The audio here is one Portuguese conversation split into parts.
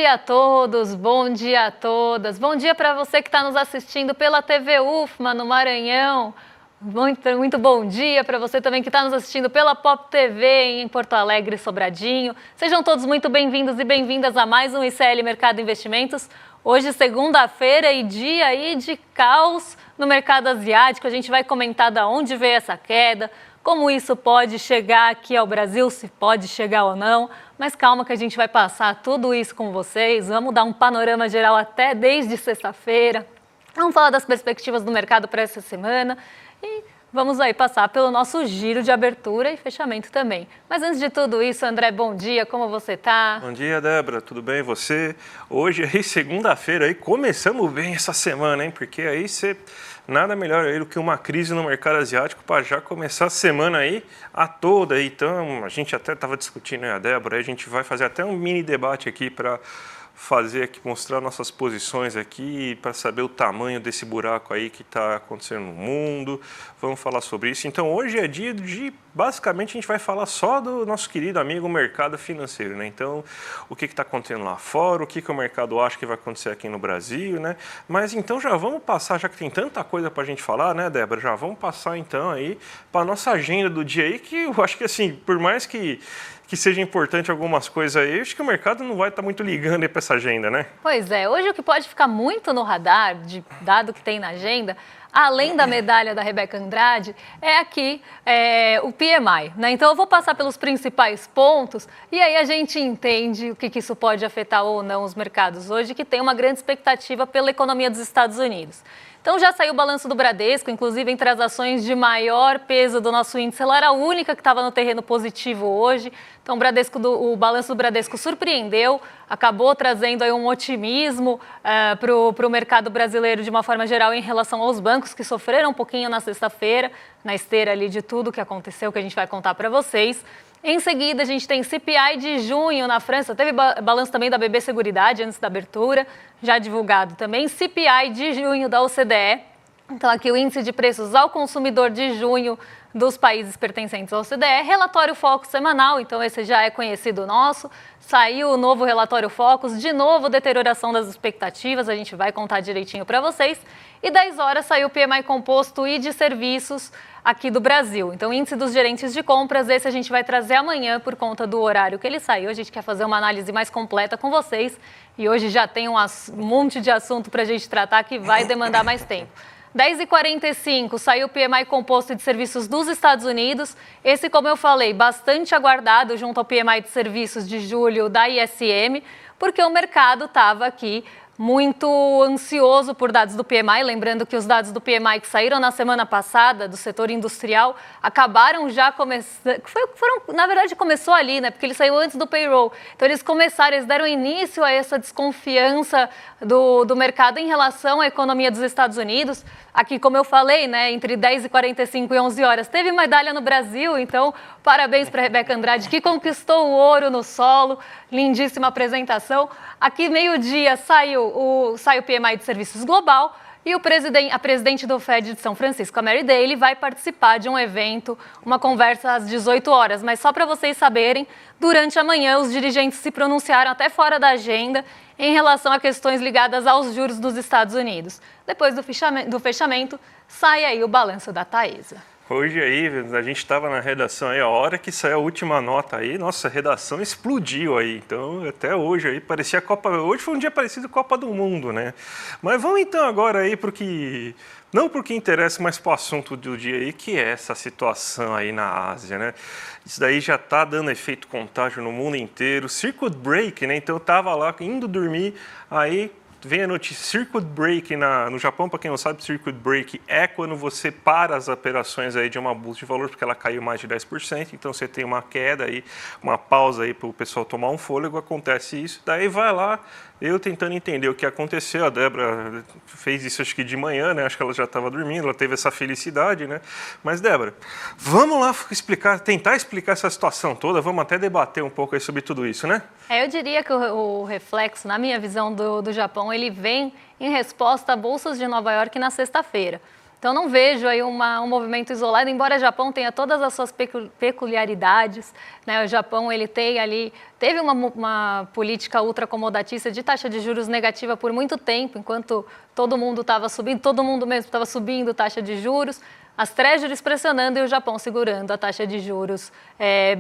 dia a todos, bom dia a todas. Bom dia para você que está nos assistindo pela TV UFMA no Maranhão. Muito bom dia para você também que está nos assistindo pela Pop TV em Porto Alegre, Sobradinho. Sejam todos muito bem-vindos e bem-vindas a mais um ICL Mercado Investimentos. Hoje, segunda-feira e dia aí de caos no mercado asiático. A gente vai comentar de onde veio essa queda, como isso pode chegar aqui ao Brasil, se pode chegar ou não. Mas calma que a gente vai passar tudo isso com vocês. Vamos dar um panorama geral até desde sexta-feira. Vamos falar das perspectivas do mercado para essa semana. E vamos aí passar pelo nosso giro de abertura e fechamento também. Mas antes de tudo isso, André, bom dia, como você tá? Bom dia, Débora, tudo bem? Você? Hoje aí, segunda-feira, aí começamos bem essa semana, hein? Porque aí você... Nada melhor aí do que uma crise no mercado asiático para já começar a semana aí a toda. Então, a gente até estava discutindo, né, a Débora, aí a gente vai fazer até um mini debate aqui para fazer aqui, mostrar nossas posições aqui, para saber o tamanho desse buraco aí que está acontecendo no mundo. Vamos falar sobre isso. Então, hoje é dia de, basicamente, a gente vai falar só do nosso querido amigo mercado financeiro, né? Então, o que está acontecendo lá fora, o que o mercado acha que vai acontecer aqui no Brasil, né? Mas, então, já vamos passar, já que tem tanta coisa para a gente falar, né, Débora? Já vamos passar, então, aí para a nossa agenda do dia aí, que eu acho que, assim, por mais que seja importante algumas coisas aí, acho que o mercado não vai estar muito ligando aí para essa agenda, né? Pois é, hoje o que pode ficar muito no radar, dado que tem na agenda, além da medalha da Rebeca Andrade, é aqui o PMI, né? Então eu vou passar pelos principais pontos e aí a gente entende o que isso pode afetar ou não os mercados hoje, que tem uma grande expectativa pela economia dos Estados Unidos. Então já saiu o balanço do Bradesco, inclusive entre as ações de maior peso do nosso índice, ela era a única que estava no terreno positivo hoje. Então o balanço do Bradesco surpreendeu, acabou trazendo aí um otimismo para o mercado brasileiro de uma forma geral em relação aos bancos que sofreram um pouquinho na sexta-feira, na esteira ali de tudo que aconteceu, que a gente vai contar para vocês. Em seguida, a gente tem CPI de junho na França, teve balanço também da BB Seguridade antes da abertura, já divulgado também. CPI de junho da OCDE, então aqui o índice de preços ao consumidor de junho dos países pertencentes à OCDE. Relatório Focus semanal, então esse já é conhecido nosso. Saiu o novo relatório Focus, de novo deterioração das expectativas, a gente vai contar direitinho para vocês. E 10 horas saiu o PMI composto e de serviços aqui do Brasil. Então, índice dos gerentes de compras, esse a gente vai trazer amanhã por conta do horário que ele saiu. A gente quer fazer uma análise mais completa com vocês e hoje já tem um monte de assunto para a gente tratar que vai demandar mais tempo. 10h45 saiu o PMI composto de serviços dos Estados Unidos. Esse, como eu falei, bastante aguardado junto ao PMI de serviços de julho da ISM, porque o mercado estava aqui muito ansioso por dados do PMI, lembrando que os dados do PMI que saíram na semana passada do setor industrial acabaram já começando, na verdade começou ali, né, porque ele saiu antes do payroll, então eles deram início a essa desconfiança do mercado em relação à economia dos Estados Unidos. Aqui, como eu falei, né, entre 10h45 e 11 horas, teve medalha no Brasil, então parabéns para a Rebeca Andrade, que conquistou o ouro no solo, lindíssima apresentação. Aqui, meio-dia, saiu o PMI de Serviços Global e a presidente do FED de São Francisco, a Mary Daly, vai participar de um evento, uma conversa às 18 horas. Mas só para vocês saberem, durante a manhã os dirigentes se pronunciaram até fora da agenda em relação a questões ligadas aos juros dos Estados Unidos. Depois do fechamento, sai aí o balanço da Taesa. Hoje aí, a gente estava na redação aí, a hora que saiu a última nota aí, nossa, a redação explodiu aí. Então, até hoje aí, parecia a Copa... Hoje foi um dia parecido com a Copa do Mundo, né? Mas vamos então agora aí para o que... Não porque interessa, mas para o assunto do dia aí, que é essa situação aí na Ásia, né? Isso daí já está dando efeito contágio no mundo inteiro. Circuit break, né? Então eu estava lá indo dormir, aí vem a notícia, circuit break no Japão, para quem não sabe, circuit break é quando você para as operações aí de uma bolsa de valores, porque ela caiu mais de 10%, então você tem uma queda aí, uma pausa aí para o pessoal tomar um fôlego, acontece isso, daí vai lá, eu tentando entender o que aconteceu, a Débora fez isso acho que de manhã, né? Acho que ela já estava dormindo, ela teve essa felicidade, né? Mas, Débora, vamos lá tentar explicar essa situação toda, vamos até debater um pouco aí sobre tudo isso, né? Eu diria que o reflexo, na minha visão do Japão, ele vem em resposta a bolsas de Nova York na sexta-feira. Então, não vejo aí um movimento isolado, embora o Japão tenha todas as suas peculiaridades, né? O Japão, ele tem ali teve uma política ultracomodatícia de taxa de juros negativa por muito tempo, enquanto todo mundo estava subindo, todo mundo mesmo estava subindo taxa de juros, as treasuries pressionando e o Japão segurando a taxa de juros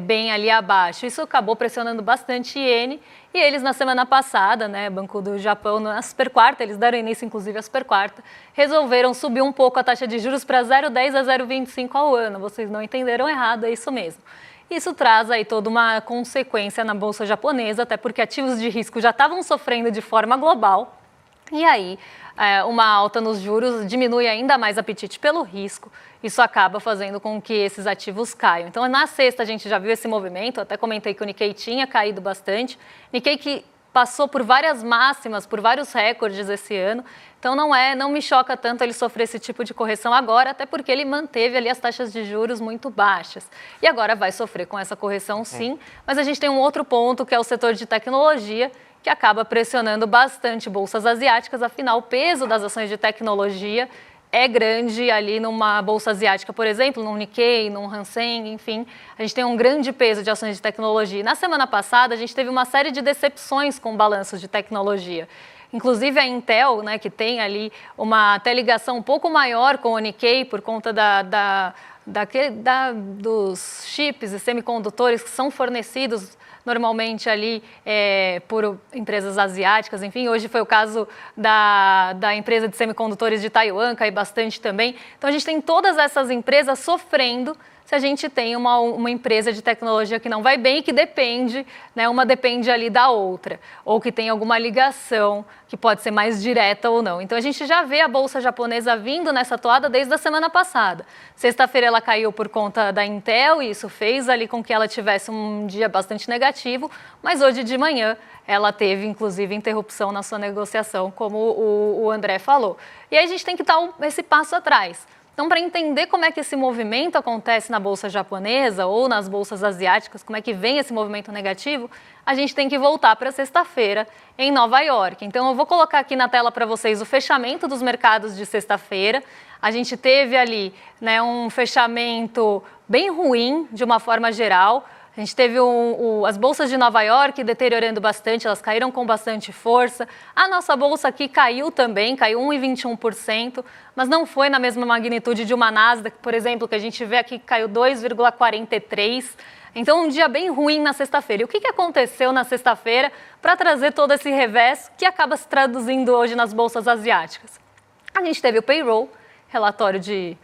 bem ali abaixo. Isso acabou pressionando bastante iene e eles na semana passada, né, Banco do Japão, na super quarta, eles deram início inclusive à super quarta, resolveram subir um pouco a taxa de juros para 0,10 a 0,25 ao ano. Vocês não entenderam errado, é isso mesmo. Isso traz aí toda uma consequência na bolsa japonesa, até porque ativos de risco já estavam sofrendo de forma global. E aí, uma alta nos juros diminui ainda mais o apetite pelo risco. Isso acaba fazendo com que esses ativos caiam. Então, na sexta, a gente já viu esse movimento. Até comentei que o Nikkei tinha caído bastante. Nikkei que passou por várias máximas, por vários recordes esse ano. Então, não me choca tanto ele sofrer esse tipo de correção agora, até porque ele manteve ali as taxas de juros muito baixas. E agora vai sofrer com essa correção, sim. Mas a gente tem um outro ponto, que é o setor de tecnologia, que acaba pressionando bastante bolsas asiáticas. Afinal, o peso das ações de tecnologia é grande ali numa bolsa asiática, por exemplo, num Nikkei, num Hang, enfim. A gente tem um grande peso de ações de tecnologia. Na semana passada, a gente teve uma série de decepções com balanços de tecnologia. Inclusive a Intel, né, que tem ali uma até ligação um pouco maior com o Nikkei por conta dos chips e semicondutores que são fornecidos normalmente ali por empresas asiáticas, enfim, hoje foi o caso da empresa de semicondutores de Taiwan, caiu bastante também. Então a gente tem todas essas empresas sofrendo se a gente tem uma empresa de tecnologia que não vai bem e que depende, né, uma depende ali da outra, ou que tem alguma ligação que pode ser mais direta ou não. Então a gente já vê a bolsa japonesa vindo nessa toada desde a semana passada. Sexta-feira ela caiu por conta da Intel e isso fez ali com que ela tivesse um dia bastante negativo, mas hoje de manhã ela teve inclusive interrupção na sua negociação, como o André falou. E aí a gente tem que dar esse passo atrás. Então, para entender como é que esse movimento acontece na bolsa japonesa ou nas bolsas asiáticas, como é que vem esse movimento negativo, a gente tem que voltar para sexta-feira em Nova York. Então, eu vou colocar aqui na tela para vocês o fechamento dos mercados de sexta-feira. A gente teve ali, né, um fechamento bem ruim, de uma forma geral. A gente teve as bolsas de Nova York deteriorando bastante, elas caíram com bastante força. A nossa bolsa aqui caiu também, caiu 1,21%, mas não foi na mesma magnitude de uma Nasdaq, por exemplo, que a gente vê aqui que caiu 2,43%. Então, um dia bem ruim na sexta-feira. E o que aconteceu na sexta-feira para trazer todo esse revés que acaba se traduzindo hoje nas bolsas asiáticas? A gente teve o payroll, relatório de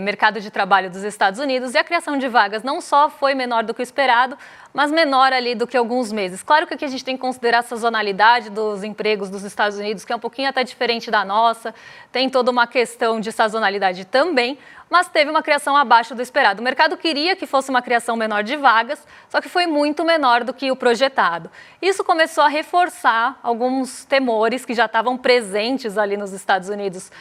mercado de trabalho dos Estados Unidos, e a criação de vagas não só foi menor do que o esperado, mas menor ali do que alguns meses. Claro que aqui a gente tem que considerar a sazonalidade dos empregos dos Estados Unidos, que é um pouquinho até diferente da nossa, tem toda uma questão de sazonalidade também, mas teve uma criação abaixo do esperado. O mercado queria que fosse uma criação menor de vagas, só que foi muito menor do que o projetado. Isso começou a reforçar alguns temores que já estavam presentes ali nos Estados Unidos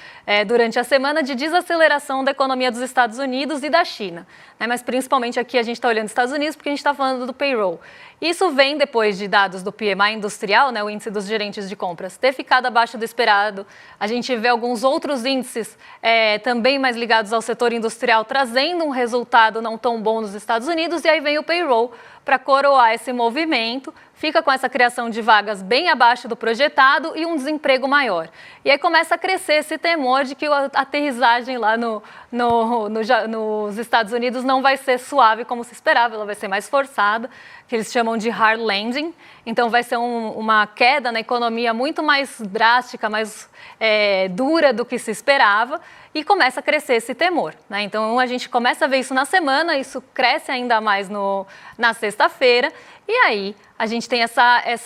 durante a semana de desaceleração da economia dos Estados Unidos e da China. Mas principalmente aqui a gente está olhando os Estados Unidos porque a gente está falando do payroll. Isso vem depois de dados do PMI industrial, né, o índice dos gerentes de compras, ter ficado abaixo do esperado. A gente vê alguns outros índices também mais ligados ao setor industrial trazendo um resultado não tão bom nos Estados Unidos, e aí vem o payroll para coroar esse movimento, fica com essa criação de vagas bem abaixo do projetado e um desemprego maior. E aí começa a crescer esse temor de que a aterrissagem lá nos Estados Unidos não vai ser suave como se esperava, ela vai ser mais forçada, que eles chamam de hard landing. Então vai ser uma queda na economia muito mais drástica, mais dura do que se esperava, e começa a crescer esse temor, né? Então a gente começa a ver isso na semana, isso cresce ainda mais na sexta-feira, e aí a gente tem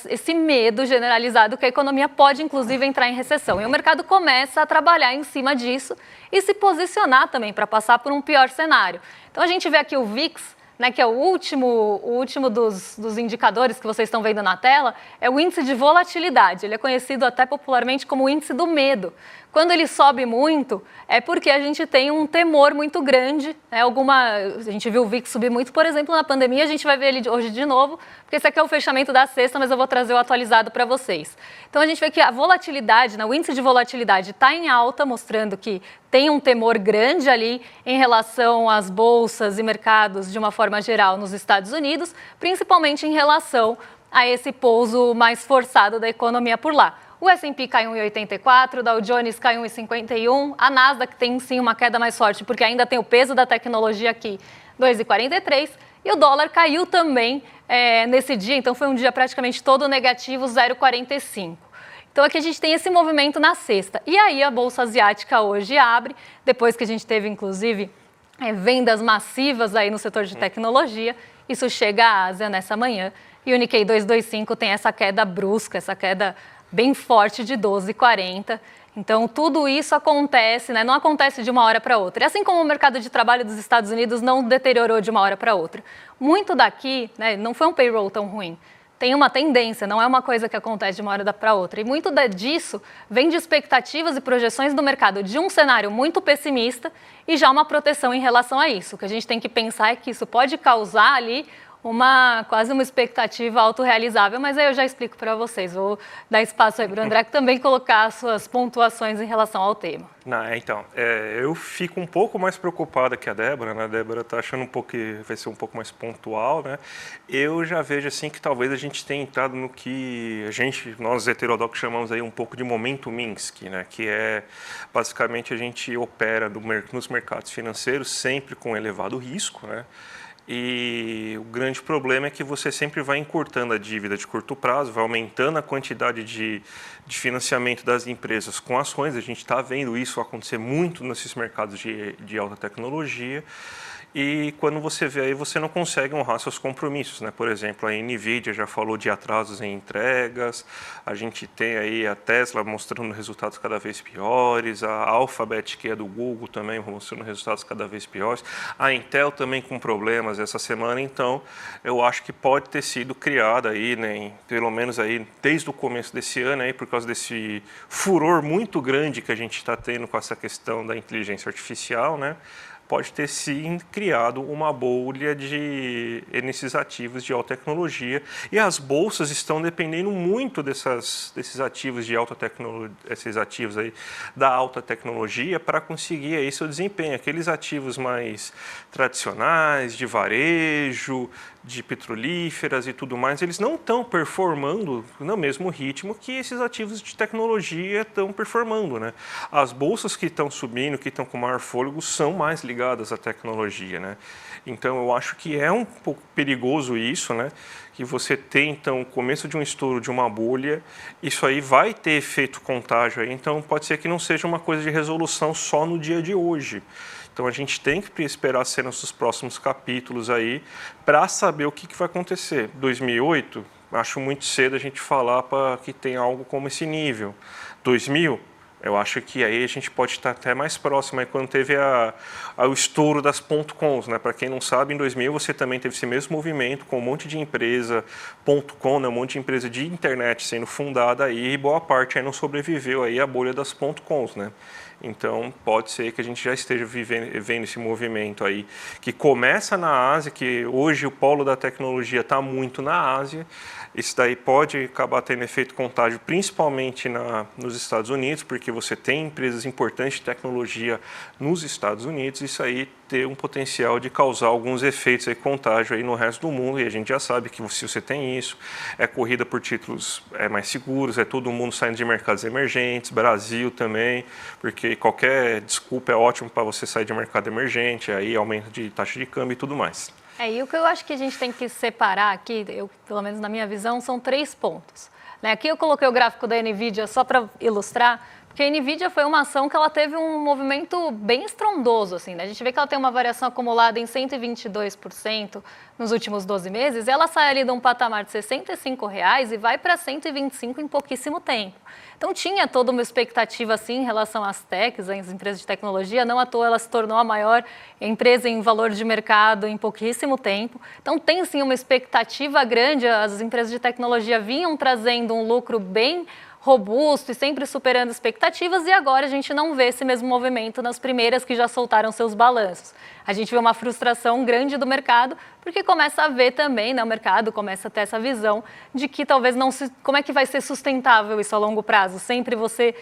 esse medo generalizado que a economia pode inclusive entrar em recessão. E o mercado começa a trabalhar em cima disso e se posicionar também para passar por um pior cenário. Então a gente vê aqui o VIX, né, que é o último dos indicadores que vocês estão vendo na tela, é o índice de volatilidade. Ele é conhecido até popularmente como o índice do medo. Quando ele sobe muito, é porque a gente tem um temor muito grande, né? A gente viu o VIX subir muito, por exemplo, na pandemia, a gente vai ver ele hoje de novo, porque esse aqui é o fechamento da sexta, mas eu vou trazer o atualizado para vocês. Então a gente vê que a volatilidade, né, o índice de volatilidade está em alta, mostrando que tem um temor grande ali em relação às bolsas e mercados de uma forma geral nos Estados Unidos, principalmente em relação a esse pouso mais forçado da economia por lá. O S&P caiu em 1,84, o Dow Jones caiu em 51, a Nasdaq tem sim uma queda mais forte, porque ainda tem o peso da tecnologia aqui, 2,43, e o dólar caiu também nesse dia, então foi um dia praticamente todo negativo, 0,45. Então aqui a gente tem esse movimento na sexta. E aí a Bolsa Asiática hoje abre, depois que a gente teve inclusive vendas massivas aí no setor de tecnologia, isso chega à Ásia nessa manhã, e o Nikkei 225 tem essa queda brusca, essa queda bem forte de 12,40. Então, tudo isso acontece, não acontece de uma hora para outra. E assim como o mercado de trabalho dos Estados Unidos não deteriorou de uma hora para outra. Muito daqui, não foi um payroll tão ruim. Tem uma tendência, não é uma coisa que acontece de uma hora para outra. E muito disso vem de expectativas e projeções do mercado de um cenário muito pessimista e já uma proteção em relação a isso. O que a gente tem que pensar é que isso pode causar ali quase uma expectativa autorrealizável, mas aí eu já explico para vocês. Vou dar espaço aí para o André que também colocar as suas pontuações em relação ao tema. Então, eu fico um pouco mais preocupada que a Débora, né? A Débora está achando um pouco que vai ser um pouco mais pontual, né? Eu já vejo assim que talvez a gente tenha entrado no que nós heterodoxos chamamos aí um pouco de momento Minsky, né? Que é basicamente a gente opera nos mercados financeiros sempre com elevado risco, né? E o grande problema é que você sempre vai encurtando a dívida de curto prazo, vai aumentando a quantidade de financiamento das empresas com ações. A gente está vendo isso acontecer muito nesses mercados de alta tecnologia. E quando você vê aí, você não consegue honrar seus compromissos, né? Por exemplo, a NVIDIA já falou de atrasos em entregas, a gente tem aí a Tesla mostrando resultados cada vez piores, a Alphabet, que é do Google, também mostrando resultados cada vez piores, a Intel também com problemas essa semana. Então, eu acho que pode ter sido criada aí, né, pelo menos aí desde o começo desse ano, aí, por causa desse furor muito grande que a gente está tendo com essa questão da inteligência artificial, né? Pode ter sim criado uma bolha nesses ativos de alta tecnologia, e as bolsas estão dependendo muito desses ativos de alta tecnologia, esses ativos aí da alta tecnologia, para conseguir aí seu desempenho. Aqueles ativos mais tradicionais, de varejo, de petrolíferas e tudo mais, eles não estão performando no mesmo ritmo que esses ativos de tecnologia estão performando, né? As bolsas que estão subindo, que estão com maior fôlego, são mais ligadas à tecnologia, né? Então, eu acho que é um pouco perigoso isso, né? Que você tem, então, o começo de um estouro de uma bolha, isso aí vai ter efeito contágio aí, então pode ser que não seja uma coisa de resolução só no dia de hoje. Então, a gente tem que esperar ser nossos próximos capítulos aí para saber o que vai acontecer. 2008, acho muito cedo a gente falar para que tem algo como esse nível. 2000, eu acho que aí a gente pode estar até mais próximo. Aí quando teve o estouro das .coms, né? Para quem não sabe, em 2000 você também teve esse mesmo movimento com um monte de empresa .com, né? Um monte de empresa de internet sendo fundada aí, e boa parte aí não sobreviveu aí à bolha das .coms, né? Então, pode ser que a gente já esteja vendo esse movimento aí, que começa na Ásia, que hoje o polo da tecnologia está muito na Ásia. Isso daí pode acabar tendo efeito contágio, principalmente nos Estados Unidos, porque você tem empresas importantes de tecnologia nos Estados Unidos. Isso aí tem um potencial de causar alguns efeitos aí, contágio aí no resto do mundo. E a gente já sabe que se você tem isso, é corrida por títulos mais seguros, é todo mundo saindo de mercados emergentes, Brasil também, porque qualquer desculpa é ótimo para você sair de mercado emergente, aí aumento de taxa de câmbio e tudo mais. E o que eu acho que a gente tem que separar aqui, pelo menos na minha visão, são 3 pontos. Aqui eu coloquei o gráfico da NVIDIA só para ilustrar, porque a NVIDIA foi uma ação que ela teve um movimento bem estrondoso, assim, né? A gente vê que ela tem uma variação acumulada em 122% nos últimos 12 meses, e ela sai ali de um patamar de R$ 65 e vai para 125 em pouquíssimo tempo. Então tinha toda uma expectativa assim em relação às techs, às empresas de tecnologia, não à toa ela se tornou a maior empresa em valor de mercado em pouquíssimo tempo. Então tem sim uma expectativa grande, as empresas de tecnologia vinham trazendo um lucro bem robusto e sempre superando expectativas, e agora a gente não vê esse mesmo movimento nas primeiras que já soltaram seus balanços. A gente vê uma frustração grande do mercado, porque começa a ver também, né, o mercado começa a ter essa visão de que talvez como é que vai ser sustentável isso a longo prazo? Sempre você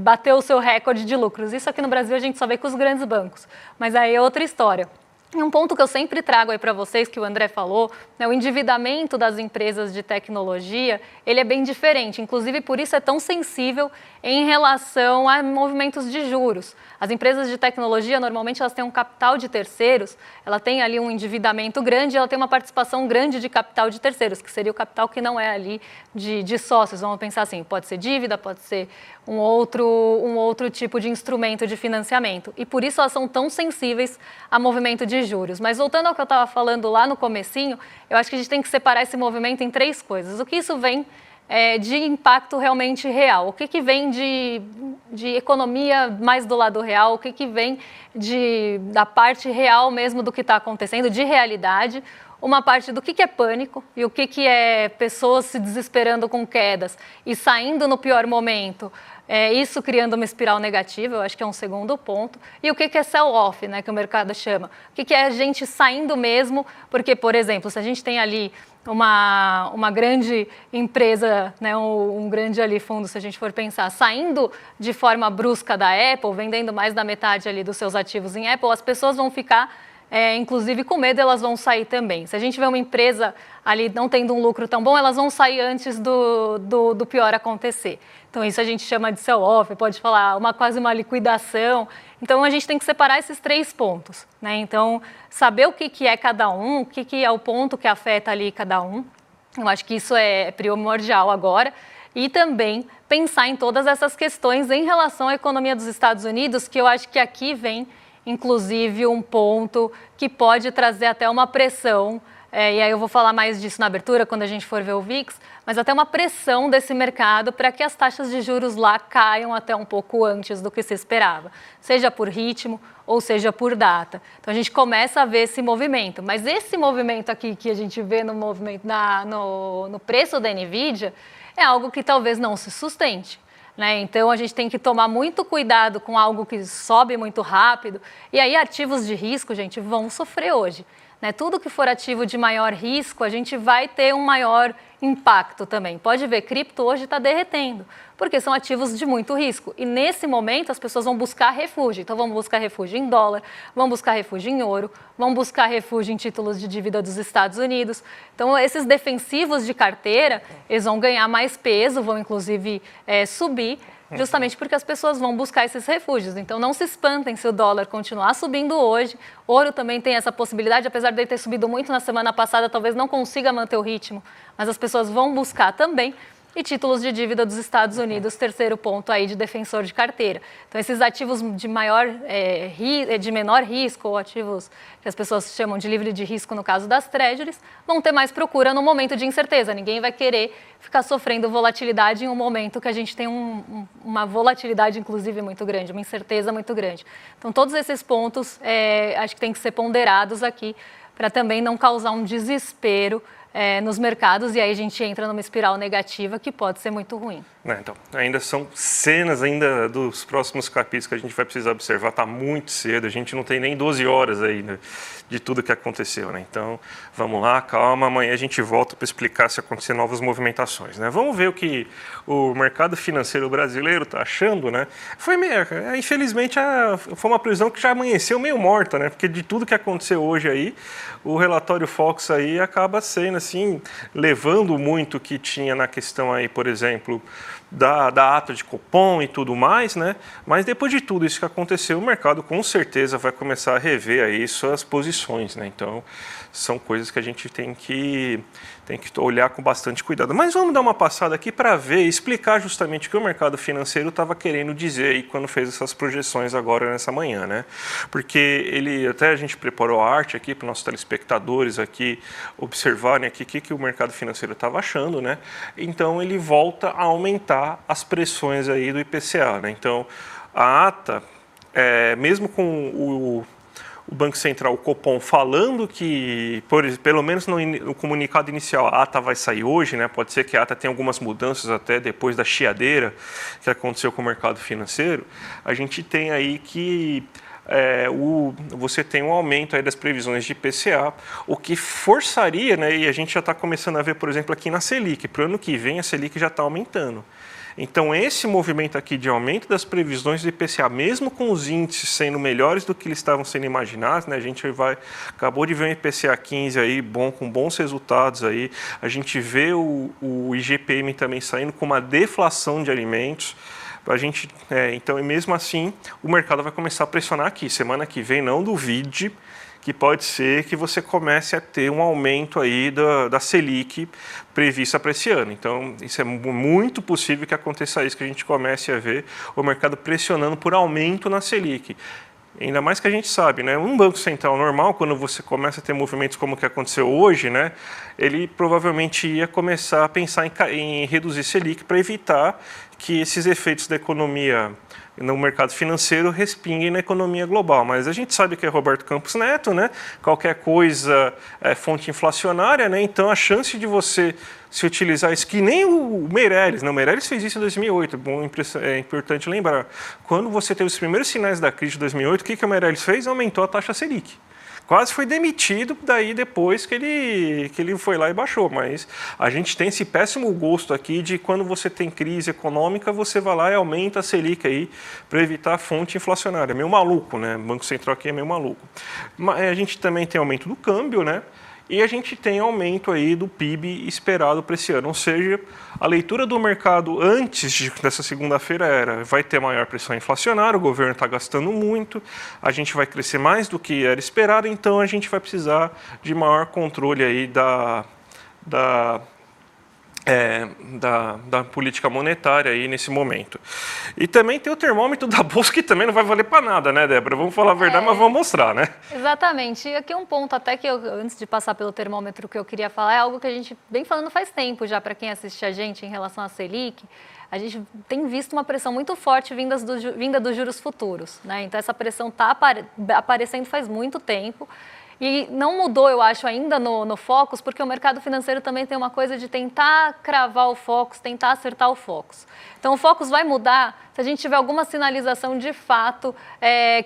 bater o seu recorde de lucros. Isso aqui no Brasil a gente só vê com os grandes bancos, mas aí é outra história. E um ponto que eu sempre trago aí para vocês, que o André falou, né, o endividamento das empresas de tecnologia, ele é bem diferente, inclusive por isso é tão sensível em relação a movimentos de juros. As empresas de tecnologia, normalmente, elas têm um capital de terceiros, ela tem ali um endividamento grande, ela tem uma participação grande de capital de terceiros, que seria o capital que não é ali de sócios. Vamos pensar assim, pode ser dívida, pode ser um outro tipo de instrumento de financiamento. E por isso elas são tão sensíveis a movimento de juros. Mas voltando ao que eu estava falando lá no comecinho, eu acho que a gente tem que separar esse movimento em 3 coisas. O que isso vem de impacto realmente real? O que vem de economia mais do lado real? O que vem da parte real mesmo do que está acontecendo, de realidade? Uma parte do que é pânico e o que é pessoas se desesperando com quedas e saindo no pior momento, isso criando uma espiral negativa, eu acho que é um segundo ponto. E o que é sell-off, né, que o mercado chama? O que é a gente saindo mesmo, porque, por exemplo, se a gente tem ali uma grande empresa, né, um grande ali fundo, se a gente for pensar, saindo de forma brusca da Apple, vendendo mais da metade ali dos seus ativos em Apple, as pessoas vão ficar inclusive com medo, elas vão sair também. Se a gente vê uma empresa ali não tendo um lucro tão bom, elas vão sair antes do pior acontecer. Então, isso a gente chama de sell-off, pode falar quase uma liquidação. Então, a gente tem que separar esses 3 pontos, né? Então, saber o que é cada um, o que é o ponto que afeta ali cada um. Eu acho que isso é primordial agora. E também pensar em todas essas questões em relação à economia dos Estados Unidos, que eu acho que aqui vem inclusive um ponto que pode trazer até uma pressão, e aí eu vou falar mais disso na abertura, quando a gente for ver o VIX, mas até uma pressão desse mercado para que as taxas de juros lá caiam até um pouco antes do que se esperava, seja por ritmo ou seja por data. Então a gente começa a ver esse movimento, mas esse movimento aqui que a gente vê no preço da NVIDIA é algo que talvez não se sustente. Né? Então, a gente tem que tomar muito cuidado com algo que sobe muito rápido. E aí, ativos de risco, gente, vão sofrer hoje. Né? Tudo que for ativo de maior risco, a gente vai ter um maior impacto também. Pode ver, cripto hoje está derretendo, porque são ativos de muito risco. E nesse momento, as pessoas vão buscar refúgio. Então, vão buscar refúgio em dólar, vão buscar refúgio em ouro, vão buscar refúgio em títulos de dívida dos Estados Unidos. Então, esses defensivos de carteira, eles vão ganhar mais peso, vão inclusive subir, justamente porque as pessoas vão buscar esses refúgios. Então, não se espantem se o dólar continuar subindo hoje. Ouro também tem essa possibilidade, apesar de ele ter subido muito na semana passada, talvez não consiga manter o ritmo, mas as pessoas vão buscar também. E títulos de dívida dos Estados Unidos, terceiro ponto aí de defensor de carteira. Então, esses ativos de menor risco, ou ativos que as pessoas chamam de livre de risco no caso das treasuries, vão ter mais procura no momento de incerteza. Ninguém vai querer ficar sofrendo volatilidade em um momento que a gente tem uma volatilidade, inclusive, muito grande, uma incerteza muito grande. Então, todos esses pontos acho que tem que ser ponderados aqui para também não causar um desespero nos mercados, e aí a gente entra numa espiral negativa que pode ser muito ruim. Então, ainda são cenas ainda dos próximos capítulos que a gente vai precisar observar, está muito cedo, a gente não tem nem 12 horas ainda de tudo que aconteceu, né? Então, vamos lá, calma, amanhã a gente volta para explicar se acontecer novas movimentações, né? Vamos ver o que o mercado financeiro brasileiro está achando, né? Infelizmente, foi uma previsão que já amanheceu meio morta, né? Porque de tudo que aconteceu hoje aí, o relatório Fox aí acaba sendo assim, levando muito o que tinha na questão aí, por exemplo, da ata de Copom e tudo mais, né? Mas depois de tudo isso que aconteceu, o mercado com certeza vai começar a rever aí suas posições, né? Então, são coisas que a gente tem que olhar com bastante cuidado. Mas vamos dar uma passada aqui para ver e explicar justamente o que o mercado financeiro estava querendo dizer aí quando fez essas projeções agora nessa manhã, né? Porque até a gente preparou a arte aqui para os nossos telespectadores aqui observarem aqui o que o mercado financeiro estava achando, né? Então, ele volta a aumentar as pressões aí do IPCA, né? Então, a ata, mesmo com o Banco Central, o Copom, falando que, pelo menos no comunicado inicial, a ata vai sair hoje, né? Pode ser que a ata tenha algumas mudanças até depois da chiadeira que aconteceu com o mercado financeiro. A gente tem aí que você tem um aumento aí das previsões de IPCA, o que forçaria, né? E a gente já está começando a ver, por exemplo, aqui na Selic, para o ano que vem a Selic já está aumentando. Então, esse movimento aqui de aumento das previsões do IPCA, mesmo com os índices sendo melhores do que eles estavam sendo imaginados, né? A gente acabou de ver um IPCA 15 aí, com bons resultados aí, a gente vê o IGPM também saindo com uma deflação de alimentos. Então, e mesmo assim, o mercado vai começar a pressionar aqui. Semana que vem, não duvide que pode ser que você comece a ter um aumento aí da Selic prevista para esse ano. Então, isso é muito possível que aconteça isso, que a gente comece a ver o mercado pressionando por aumento na Selic. Ainda mais que a gente sabe, né? Um banco central normal, quando você começa a ter movimentos como o que aconteceu hoje, né? Ele provavelmente ia começar a pensar em reduzir Selic para evitar que esses efeitos da economia no mercado financeiro respinguem na economia global. Mas a gente sabe que é Roberto Campos Neto, né? Qualquer coisa é fonte inflacionária, né? Então a chance de você se utilizar isso, que nem o Meirelles, né? O Meirelles fez isso em 2008, é importante lembrar. Quando você teve os primeiros sinais da crise de 2008, o que o Meirelles fez? Aumentou a taxa Selic. Quase foi demitido daí depois que ele foi lá e baixou, mas a gente tem esse péssimo gosto aqui de quando você tem crise econômica, você vai lá e aumenta a Selic aí para evitar a fonte inflacionária. É meio maluco, né? O Banco Central aqui é meio maluco. Mas a gente também tem aumento do câmbio, né? E a gente tem aumento aí do PIB esperado para esse ano, ou seja, a leitura do mercado antes dessa segunda-feira era: vai ter maior pressão inflacionária, o governo está gastando muito, a gente vai crescer mais do que era esperado, então a gente vai precisar de maior controle aí da política monetária aí nesse momento. E também tem o termômetro da Bolsa, que também não vai valer para nada, né, Débora? Vamos falar a verdade, mas vamos mostrar, né? Exatamente. E aqui um ponto até que antes de passar pelo termômetro, que eu queria falar, é algo que a gente vem falando faz tempo já, para quem assiste a gente em relação à Selic. A gente tem visto uma pressão muito forte vinda dos juros futuros, né? Então essa pressão está aparecendo faz muito tempo. E não mudou, eu acho, ainda no Focus, porque o mercado financeiro também tem uma coisa de tentar cravar o Focus, tentar acertar o Focus. Então, o Focus vai mudar se a gente tiver alguma sinalização de fato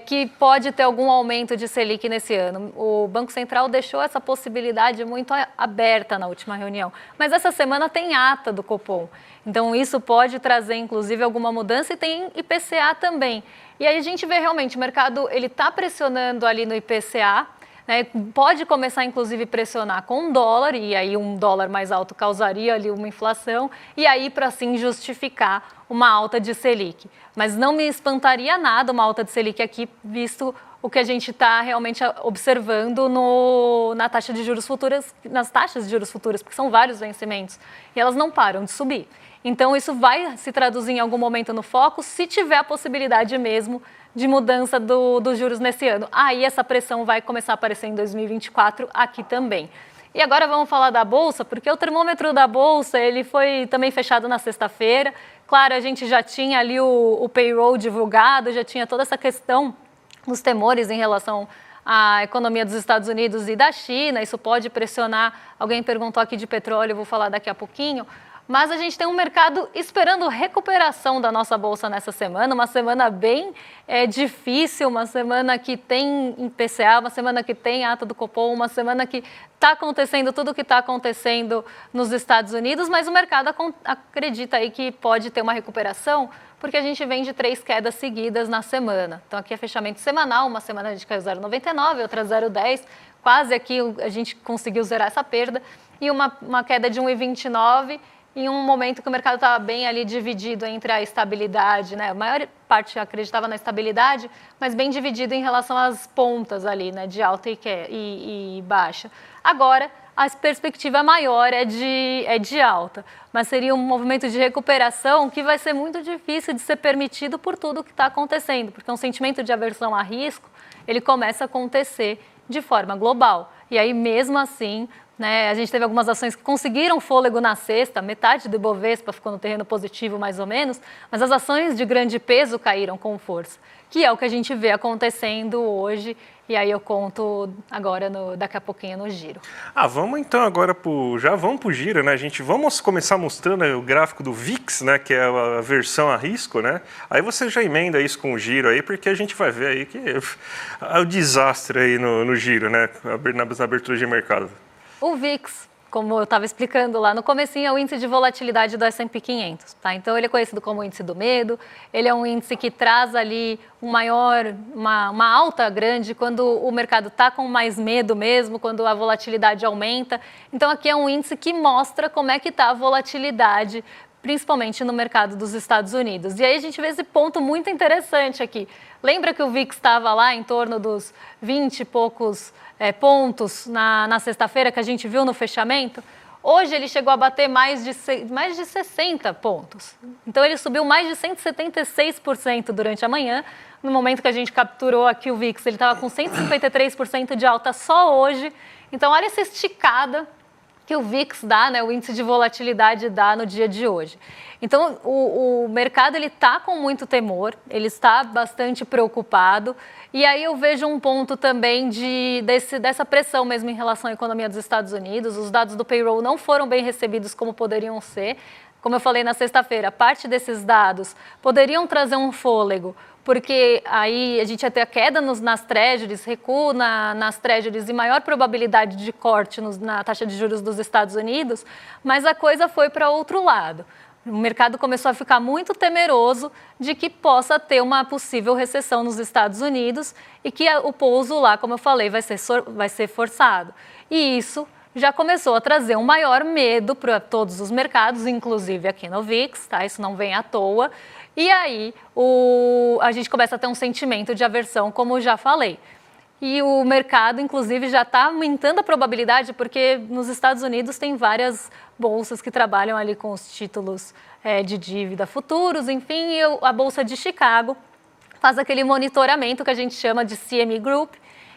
que pode ter algum aumento de Selic nesse ano. O Banco Central deixou essa possibilidade muito aberta na última reunião. Mas essa semana tem ata do Copom. Então, isso pode trazer, inclusive, alguma mudança, e tem IPCA também. E aí a gente vê realmente o mercado, ele está pressionando ali no IPCA, né, pode começar, inclusive, a pressionar com o dólar, e aí um dólar mais alto causaria ali uma inflação, e aí para assim justificar uma alta de Selic. Mas não me espantaria nada uma alta de Selic aqui, visto o que a gente está realmente observando nas taxas de juros futuras, porque são vários vencimentos, e elas não param de subir. Então, isso vai se traduzir em algum momento no foco, se tiver a possibilidade mesmo de mudança dos juros nesse ano. Aí essa pressão vai começar a aparecer em 2024 aqui também. E agora vamos falar da Bolsa, porque o termômetro da Bolsa ele foi também fechado na sexta-feira. Claro, a gente já tinha ali o payroll divulgado, já tinha toda essa questão dos temores em relação à economia dos Estados Unidos e da China. Isso pode pressionar. Alguém perguntou aqui de petróleo, eu vou falar daqui a pouquinho. Mas a gente tem um mercado esperando recuperação da nossa Bolsa nessa semana, uma semana bem difícil, uma semana que tem IPCA, uma semana que tem ata do Copom, uma semana que está acontecendo tudo o que está acontecendo nos Estados Unidos, mas o mercado acredita aí que pode ter uma recuperação, porque a gente vem de 3 quedas seguidas na semana. Então aqui é fechamento semanal, uma semana a gente caiu 0,99, outra 0,10, quase aqui a gente conseguiu zerar essa perda, e uma queda de 1,29, em um momento que o mercado estava bem ali dividido entre a estabilidade, né? A maior parte acreditava na estabilidade, mas bem dividido em relação às pontas ali, né? De alta e baixa. Agora, a perspectiva maior é de alta, mas seria um movimento de recuperação que vai ser muito difícil de ser permitido por tudo que está acontecendo, porque um sentimento de aversão a risco, ele começa a acontecer de forma global. E aí, mesmo assim, né, a gente teve algumas ações que conseguiram fôlego na sexta, metade do Ibovespa ficou no terreno positivo mais ou menos, mas as ações de grande peso caíram com força, que é o que a gente vê acontecendo hoje, e aí eu conto agora, daqui a pouquinho, no giro. Vamos então agora vamos pro giro, né, gente? Vamos começar mostrando o gráfico do VIX, né, que é a versão a risco, né? Aí você já emenda isso com o giro aí, porque a gente vai ver aí que é o desastre aí no giro, né, na abertura de mercado. O VIX como eu estava explicando lá no comecinho, é o índice de volatilidade do S&P 500, tá? Então, ele é conhecido como índice do medo, ele é um índice que traz ali uma alta grande quando o mercado está com mais medo mesmo, quando a volatilidade aumenta. Então, aqui é um índice que mostra como é que está a volatilidade, principalmente no mercado dos Estados Unidos. E aí a gente vê esse ponto muito interessante aqui. Lembra que o VIX estava lá em torno dos 20 e poucos pontos na sexta-feira que a gente viu no fechamento? Hoje ele chegou a bater mais de 60 pontos. Então ele subiu mais de 176% durante a manhã. No momento que a gente capturou aqui o VIX, ele estava com 153% de alta só hoje. Então olha essa esticada que o VIX dá, né, o índice de volatilidade dá no dia de hoje. Então, o mercado está com muito temor, ele está bastante preocupado, e aí eu vejo um ponto também dessa pressão mesmo em relação à economia dos Estados Unidos. Os dados do payroll não foram bem recebidos como poderiam ser. Como eu falei na sexta-feira, parte desses dados poderiam trazer um fôlego, porque aí a gente ia ter a queda nas treasuries, recuo nas treasuries e maior probabilidade de corte na taxa de juros dos Estados Unidos, mas a coisa foi para outro lado. O mercado começou a ficar muito temeroso de que possa ter uma possível recessão nos Estados Unidos e que o pouso lá, como eu falei, vai ser forçado. E isso já começou a trazer um maior medo para todos os mercados, inclusive aqui no VIX, tá? Isso não vem à toa. E aí a gente começa a ter um sentimento de aversão, como já falei. E o mercado, inclusive, já está aumentando a probabilidade, porque nos Estados Unidos tem várias bolsas que trabalham ali com os títulos de dívida futuros, enfim, e a Bolsa de Chicago faz aquele monitoramento que a gente chama de CME Group,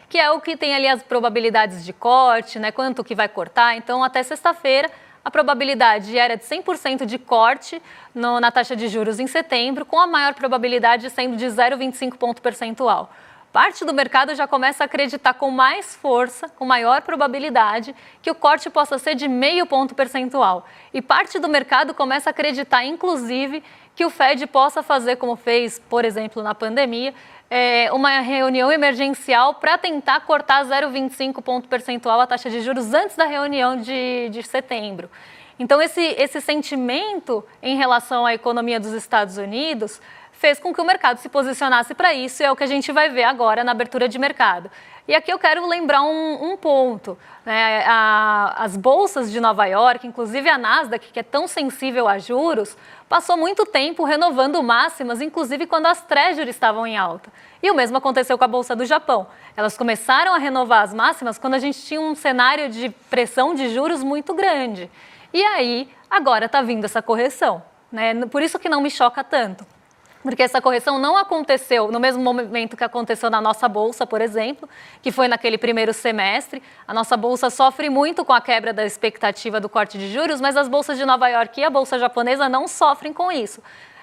que é o que tem ali as probabilidades de corte, né, quanto que vai cortar. Então, até sexta-feira, a probabilidade era de 100% de corte na taxa de juros em setembro, com a maior probabilidade sendo de 0,25 ponto percentual. Parte do mercado já começa a acreditar com mais força, com maior probabilidade, que o corte possa ser de 0,5 ponto percentual. E parte do mercado começa a acreditar, inclusive, que o Fed possa fazer, como fez, por exemplo, na pandemia, uma reunião emergencial para tentar cortar 0,25 ponto percentual a taxa de juros antes da reunião de setembro. Então, esse sentimento em relação à economia dos Estados Unidos fez com que o mercado se posicionasse para isso, e é o que a gente vai ver agora na abertura de mercado. E aqui eu quero lembrar um ponto, né? As bolsas de Nova York, inclusive a Nasdaq, que é tão sensível a juros, passou muito tempo renovando máximas, inclusive quando as treasuries estavam em alta. E o mesmo aconteceu com a Bolsa do Japão. Elas começaram a renovar as máximas quando a gente tinha um cenário de pressão de juros muito grande. E aí, agora está vindo essa correção, né? Por isso que não me choca tanto. Porque essa correção não aconteceu no mesmo momento que aconteceu na nossa Bolsa, por exemplo, que foi naquele primeiro semestre. A nossa Bolsa sofre muito com a quebra da expectativa do corte de juros, mas as bolsas de Nova York e a Bolsa japonesa não sofrem com isso.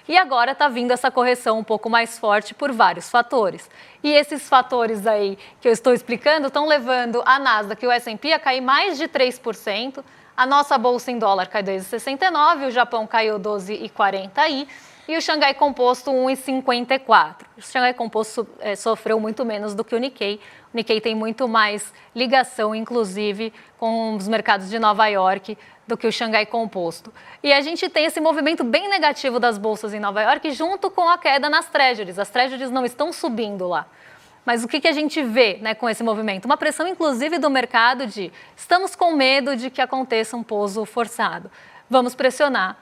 E agora está vindo essa correção um pouco mais forte por vários fatores. E esses fatores aí que eu estou explicando estão levando a Nasdaq e o S&P a cair mais de 3%. A nossa Bolsa em dólar cai 2,69%, o Japão caiu 12,40% aí. E o Xangai Composto 1,54. O Xangai Composto sofreu muito menos do que o Nikkei. O Nikkei tem muito mais ligação, inclusive, com os mercados de Nova York do que o Xangai Composto. E a gente tem esse movimento bem negativo das bolsas em Nova York junto com a queda nas treasuries. As treasuries não estão subindo lá. Mas o que a gente vê, né, com esse movimento? Uma pressão, inclusive, do mercado de estamos com medo de que aconteça um pouso forçado. Vamos pressionar.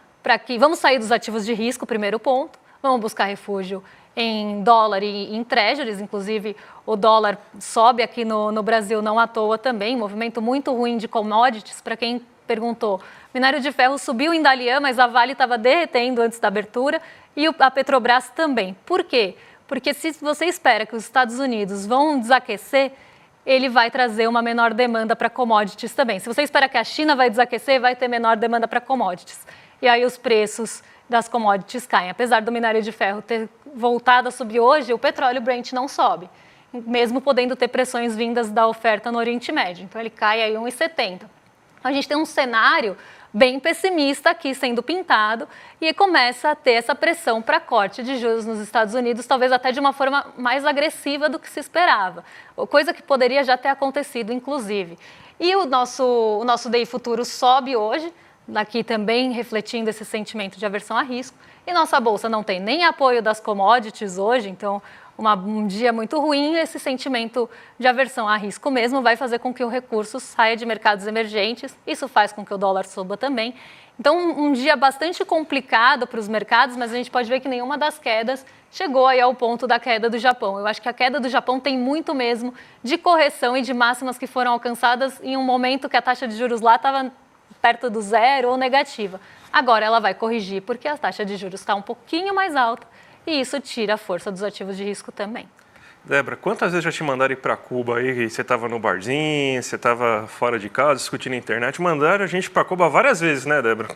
Vamos sair dos ativos de risco, primeiro ponto, vamos buscar refúgio em dólar e em treasuries, inclusive o dólar sobe aqui no Brasil não à toa também, movimento muito ruim de commodities, para quem perguntou, minério de ferro subiu em Dalian, mas a Vale estava derretendo antes da abertura e a Petrobras também. Por quê? Porque se você espera que os Estados Unidos vão desaquecer, ele vai trazer uma menor demanda para commodities também. Se você espera que a China vai desaquecer, vai ter menor demanda para commodities. E aí os preços das commodities caem. Apesar do minério de ferro ter voltado a subir hoje, o petróleo Brent não sobe, mesmo podendo ter pressões vindas da oferta no Oriente Médio. Então ele cai aí 1,70. A gente tem um cenário bem pessimista aqui sendo pintado e começa a ter essa pressão para corte de juros nos Estados Unidos, talvez até de uma forma mais agressiva do que se esperava, coisa que poderia já ter acontecido, inclusive. E o nosso DI futuro sobe hoje, aqui também refletindo esse sentimento de aversão a risco. E nossa bolsa não tem nem apoio das commodities hoje, então um dia muito ruim, esse sentimento de aversão a risco mesmo vai fazer com que o recurso saia de mercados emergentes, isso faz com que o dólar suba também. Então, um dia bastante complicado para os mercados, mas a gente pode ver que nenhuma das quedas chegou aí ao ponto da queda do Japão. Eu acho que a queda do Japão tem muito mesmo de correção e de máximas que foram alcançadas em um momento que a taxa de juros lá estava perto do zero ou negativa. Agora ela vai corrigir porque a taxa de juros está um pouquinho mais alta e isso tira a força dos ativos de risco também. Débora, quantas vezes já te mandaram ir para Cuba aí? Você estava no barzinho, você estava fora de casa, discutindo na internet. Mandaram a gente para Cuba várias vezes, né, Débora?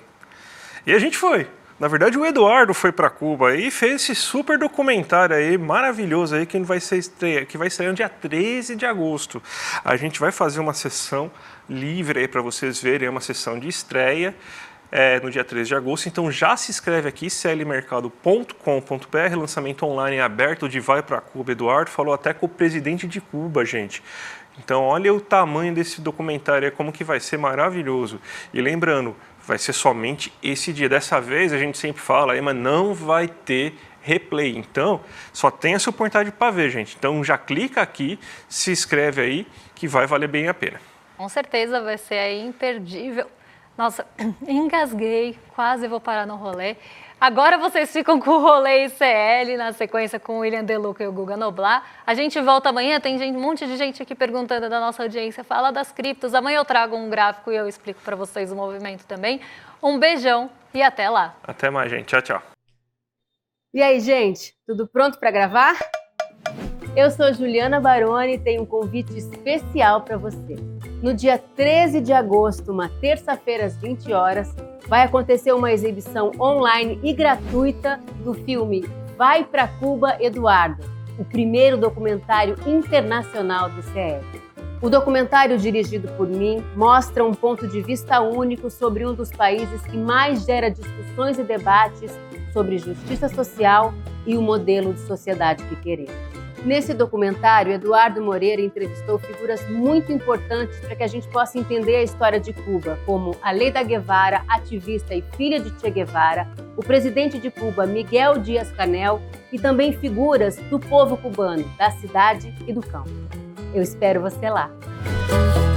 E a gente foi. Na verdade, o Eduardo foi para Cuba e fez esse super documentário aí, maravilhoso aí, que vai sair no dia 13 de agosto. A gente vai fazer uma sessão livre aí para vocês verem, é uma sessão de estreia. No dia 13 de agosto, então já se inscreve aqui, clmercado.com.br, lançamento online aberto de Vai para Cuba. Eduardo falou até com o presidente de Cuba, gente. Então olha o tamanho desse documentário, como que vai ser maravilhoso. E lembrando, vai ser somente esse dia. Dessa vez a gente sempre fala, mas não vai ter replay. Então só tem essa oportunidade para ver, gente. Então já clica aqui, se inscreve aí, que vai valer bem a pena. Com certeza vai ser aí imperdível. Nossa, engasguei, quase vou parar no rolê. Agora vocês ficam com o rolê ICL, na sequência com o William Deluca e o Guga Noblar. A gente volta amanhã, tem um monte de gente aqui perguntando da nossa audiência, fala das criptos. Amanhã eu trago um gráfico e eu explico para vocês o movimento também. Um beijão e até lá. Até mais, gente. Tchau, tchau. E aí, gente, tudo pronto para gravar? Eu sou Juliana Baroni e tenho um convite especial para você. No dia 13 de agosto, uma terça-feira às 20 horas, vai acontecer uma exibição online e gratuita do filme Vai pra Cuba, Eduardo, o primeiro documentário internacional do CF. O documentário, dirigido por mim, mostra um ponto de vista único sobre um dos países que mais gera discussões e debates sobre justiça social e o modelo de sociedade que queremos. Nesse documentário, Eduardo Moreira entrevistou figuras muito importantes para que a gente possa entender a história de Cuba, como a Leida Guevara, ativista e filha de Che Guevara, o presidente de Cuba, Miguel Díaz-Canel, e também figuras do povo cubano, da cidade e do campo. Eu espero você lá.